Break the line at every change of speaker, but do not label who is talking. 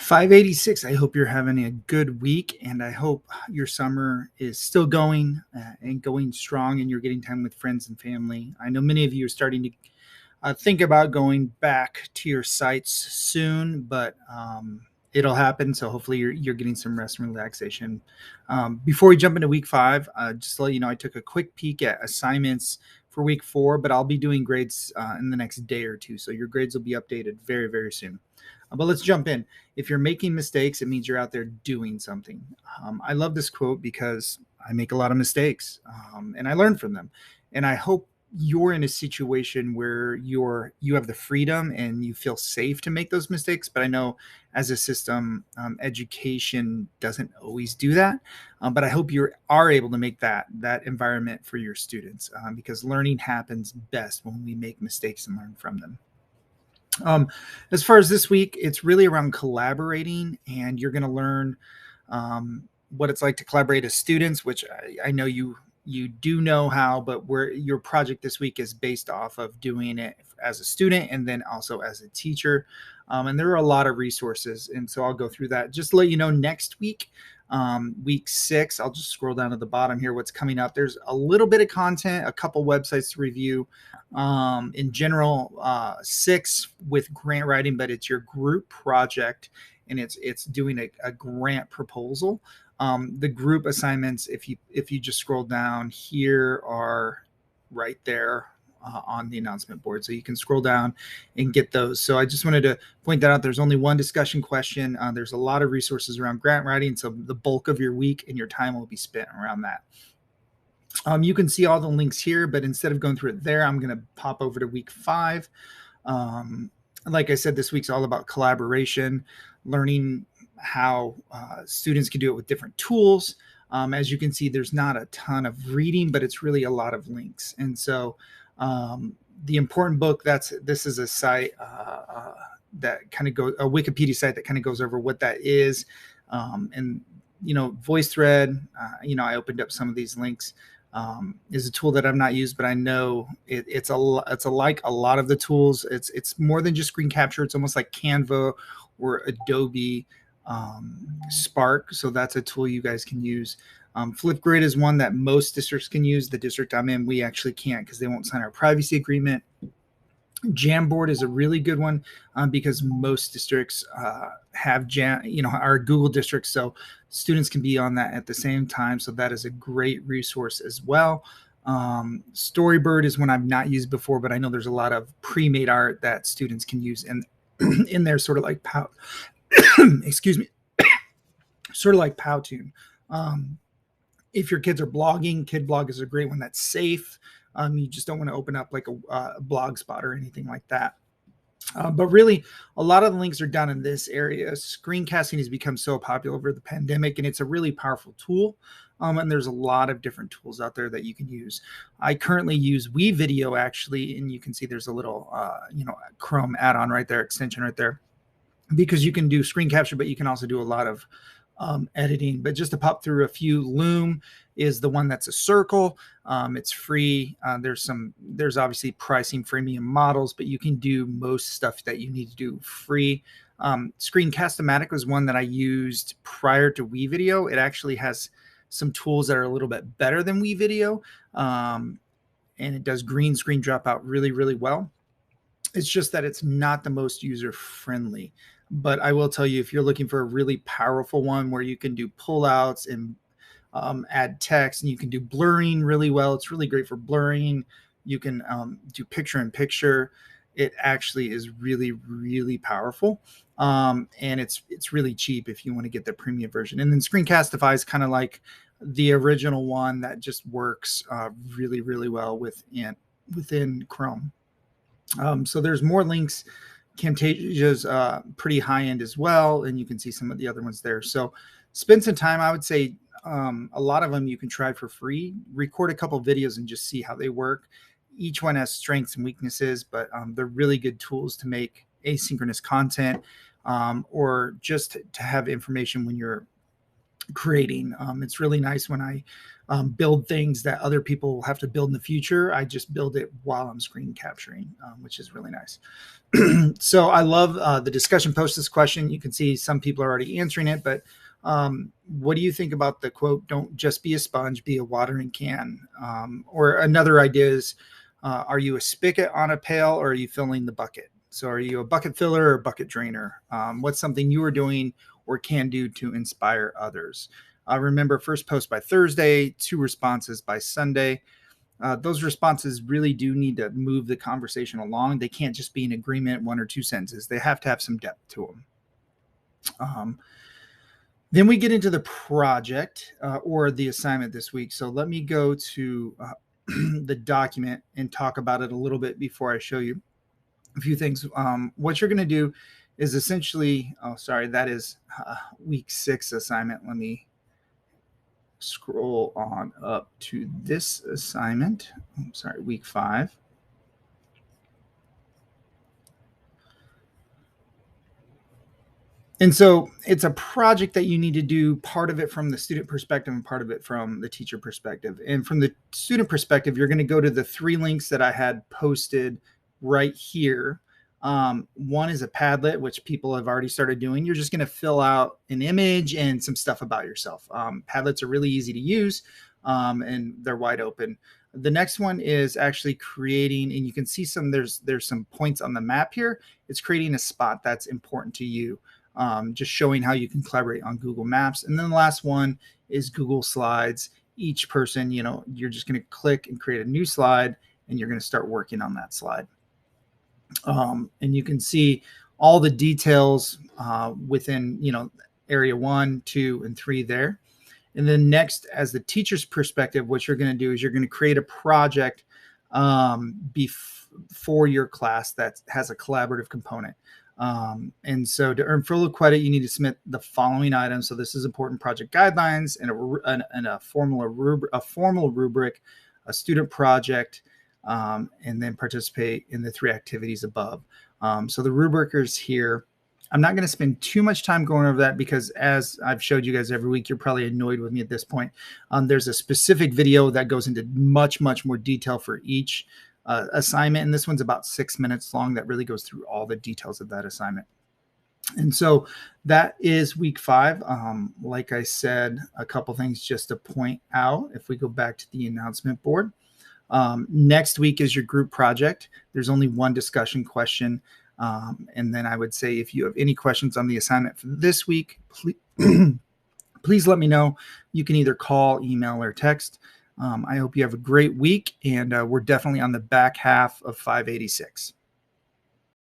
586. I hope you're having a good week, and I hope your summer is still going and going strong, and you're getting time with friends and family. I know many of you are starting to think about going back to your sites soon, but it'll happen. So hopefully you're getting some rest and relaxation. Before we jump into week five, just to let you know, I took a quick peek at assignments for week four, but I'll be doing grades in the next day or two. So your grades will be updated very, very soon. But let's jump in. If you're making mistakes, it means you're out there doing something. I love this quote because I make a lot of mistakes and I learn from them. And I hope you're in a situation where you have the freedom and you feel safe to make those mistakes. But I know as a system, education doesn't always do that. But I hope you are able to make that environment for your students because learning happens best when we make mistakes and learn from them. Um, as far as this week, it's really around collaborating, and you're going to learn what it's like to collaborate as students, which I know you do know how, but where your project this week is based off of doing it as a student and then also as a teacher. And there are a lot of resources, and so I'll go through that. Just to let you know, next week, week 6, I'll just scroll down to the bottom here. What's coming up? There's a little bit of content, a couple websites to review in general 6 with grant writing, but it's your group project and it's doing a grant proposal. The group assignments, if you just scroll down here, are right there on the announcement board, so you can scroll down and get those. So I just wanted to point that out. There's only one discussion question. There's a lot of resources around grant writing, so the bulk of your week and your time will be spent around that. You can see all the links here, but instead of going through it there, I'm going to pop over to week 5. Like I said, this week's all about collaboration, learning how students can do it with different tools. As you can see, there's not a ton of reading, but it's really a lot of links. And so the important book, this is a site that kind of goes, a Wikipedia site that kind of goes over what that is. And, VoiceThread, I opened up some of these links. Is a tool that I've not used, but I know it's like a lot of the tools. It's more than just screen capture. It's almost like Canva or Adobe Spark. So that's a tool you guys can use. Flipgrid is one that most districts can use. The district I'm in, we actually can't because they won't sign our privacy agreement. Jamboard is a really good one because most districts have our Google districts, so students can be on that at the same time. So that is a great resource as well. Storybird is one I've not used before, but I know there's a lot of pre-made art that students can use in there, sort of like excuse me, sort of like Powtoon. If your kids are blogging, KidBlog is a great one that's safe. You just don't want to open up like a blog spot or anything like that. But really, a lot of the links are down in this area. Screencasting has become so popular over the pandemic, and it's a really powerful tool. And there's a lot of different tools out there that you can use. I currently use WeVideo, actually, and you can see there's a little, Chrome add-on right there, extension right there, because you can do screen capture, but you can also do a lot of editing. But just to pop through a few, Loom is the one that's a circle. It's free. There's obviously pricing freemium models, but you can do most stuff that you need to do free. Screencast-O-Matic was one that I used prior to WeVideo. It actually has some tools that are a little bit better than WeVideo, and it does green screen dropout really, really well. It's just that it's not the most user-friendly. But I will tell you, if you're looking for a really powerful one where you can do pullouts and add text, and you can do blurring really well, it's really great for blurring. You can do picture-in-picture. It actually is really, really powerful. And it's really cheap if you want to get the premium version. And then Screencastify is kind of like the original one that just works really, really well within Chrome. So there's more links. Camtasia's pretty high end as well, and you can see some of the other ones there. So spend some time. I would say a lot of them you can try for free. Record a couple videos and just see how they work. Each one has strengths and weaknesses, but they're really good tools to make asynchronous content or just to have information when you're creating. It's really nice when I build things that other people will have to build in the future. I just build it while I'm screen capturing, which is really nice. So I love the discussion post this question. You can see some people are already answering it, but what do you think about the quote, don't just be a sponge, be a watering can? Or another idea is, are you a spigot on a pail, or are you filling the bucket? So are you a bucket filler or a bucket drainer? What's something you are doing or can do to inspire others? Remember, first post by Thursday, 2 responses by Sunday. Those responses really do need to move the conversation along. They can't just be an agreement, 1 or 2 sentences. They have to have some depth to them. Then we get into the project or the assignment this week. So let me go to the document and talk about it a little bit before I show you a few things. What you're going to do is essentially, that is week 6 assignment. Let me scroll on up to this assignment. Week 5. And so it's a project that you need to do, part of it from the student perspective and part of it from the teacher perspective. And from the student perspective, you're going to go to the 3 links that I had posted right here. One is a Padlet, which people have already started doing. You're just going to fill out an image and some stuff about yourself. Padlets are really easy to use, and they're wide open. The next one is actually creating, and you can see there's some points on the map here. It's creating a spot that's important to you. Just showing how you can collaborate on Google Maps. And then the last one is Google Slides. Each person, you're just going to click and create a new slide, and you're going to start working on that slide. And you can see all the details within, area 1, 2, and 3 there. And then next, as the teacher's perspective, what you're going to do is you're going to create a project for your class that has a collaborative component. And so to earn full credit, you need to submit the following items. So this is important: project guidelines and a formal rubric, a student project, and then participate in the 3 activities above. So the rubric is here. I'm not going to spend too much time going over that because, as I've showed you guys every week, you're probably annoyed with me at this point. There's a specific video that goes into much, much more detail for each assignment, and this one's about 6 minutes long that really goes through all the details of that assignment. And so that is week 5. Like I said, a couple things just to point out. If we go back to the announcement board, next week is your group project. There's only 1 discussion question. And then I would say, if you have any questions on the assignment for this week, please let me know. You can either call, email, or text. I hope you have a great week, and we're definitely on the back half of 586.